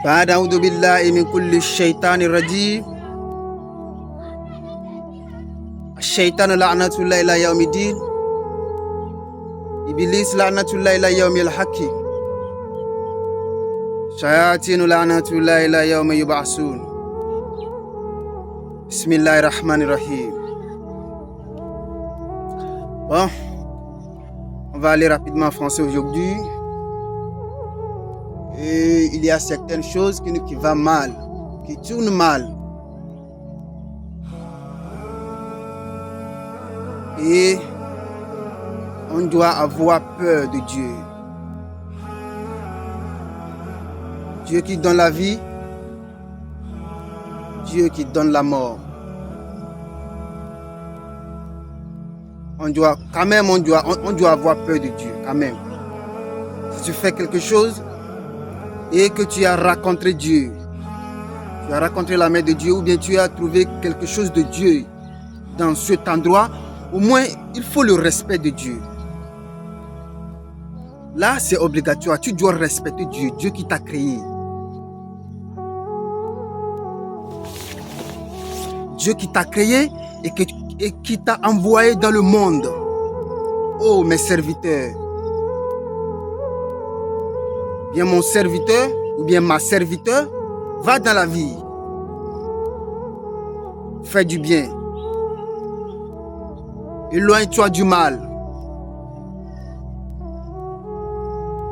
بعد أعوذ بالله من كل الشيطان الرجيم الشيطان لعنة الله إلى يوم الدين إبليس لعنة الله إلى يوم الحق شياطين لعنة الله إلى يوم يبعثون بسم الله الرحمن الرحيم. Bon, on va aller rapidement en français aujourd'hui. Et il y a certaines choses qui vont mal, qui tournent mal. Et on doit avoir peur de Dieu. Dieu qui donne la vie, Dieu qui donne la mort. On doit avoir peur de Dieu quand même. Si tu fais quelque chose et que tu as rencontré Dieu, tu as rencontré la main de Dieu, ou bien tu as trouvé quelque chose de Dieu dans cet endroit, au moins il faut le respect de Dieu. Là c'est obligatoire, tu dois respecter Dieu, Dieu qui t'a créé. Dieu qui t'a créé et qui t'a envoyé dans le monde. Oh mes serviteurs, bien mon serviteur ou bien ma serviteur, va dans la vie, fais du bien, éloigne-toi du mal.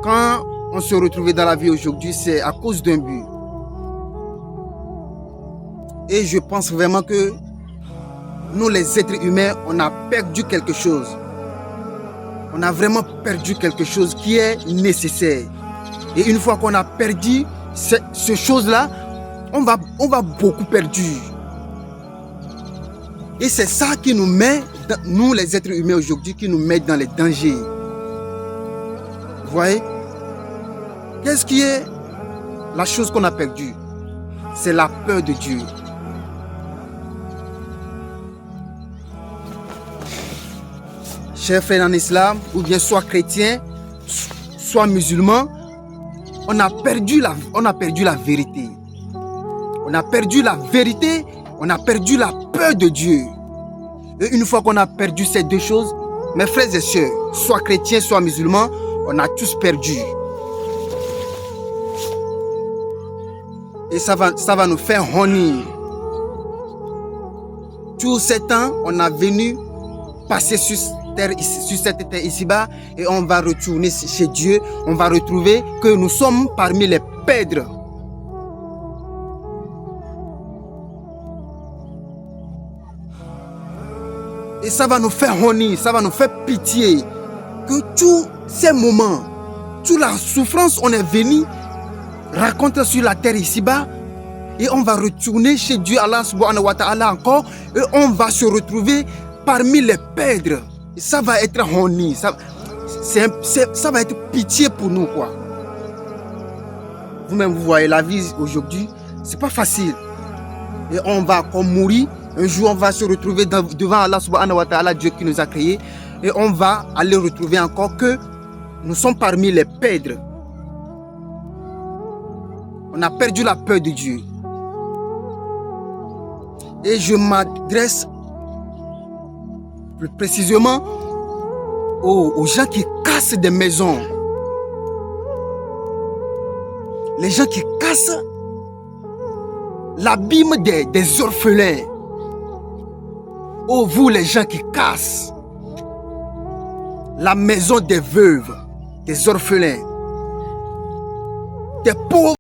Quand on se retrouve dans la vie aujourd'hui, c'est à cause d'un but. Et je pense vraiment que nous les êtres humains, on a perdu quelque chose. On a vraiment perdu quelque chose qui est nécessaire. Et une fois qu'on a perdu ce chose-là, on va beaucoup perdu. Et c'est ça qui nous met, nous les êtres humains aujourd'hui, qui nous met dans les dangers. Vous voyez? Qu'est-ce qui est la chose qu'on a perdue? C'est la peur de Dieu. Chers frères en islam, ou bien soit chrétien, soit musulman, on a perdu la vérité. On a perdu la vérité, on a perdu la peur de Dieu. Et une fois qu'on a perdu ces deux choses, mes frères et sœurs, soit chrétiens, soit musulmans, on a tous perdu. Et ça va nous faire honir. Tout ce temps, on a venu passer sur cette terre ici-bas et on va retourner chez Dieu. On va retrouver que nous sommes parmi les pèdres. Et ça va nous faire honir, ça va nous faire pitié. Que tous ces moments, toute la souffrance, on est venu raconter sur la terre ici-bas. Et on va retourner chez Dieu, Allah subhanahu wa ta'ala encore. Et on va se retrouver parmi les pèdres. Et ça va être honni. Ça va être pitié pour nous, quoi. Vous-même, vous voyez la vie aujourd'hui, c'est pas facile. Et on va encore mourir. Un jour, on va se retrouver devant Allah subhanahu wa ta'ala, Dieu qui nous a créés. Et on va aller retrouver encore que nous sommes parmi les pèdres. On a perdu la peur de Dieu. Et je m'adresse plus précisément aux gens qui cassent des maisons. Les gens qui cassent l'abîme des orphelins. Oh, vous les gens qui cassent la maison des veuves, des orphelins, des pauvres.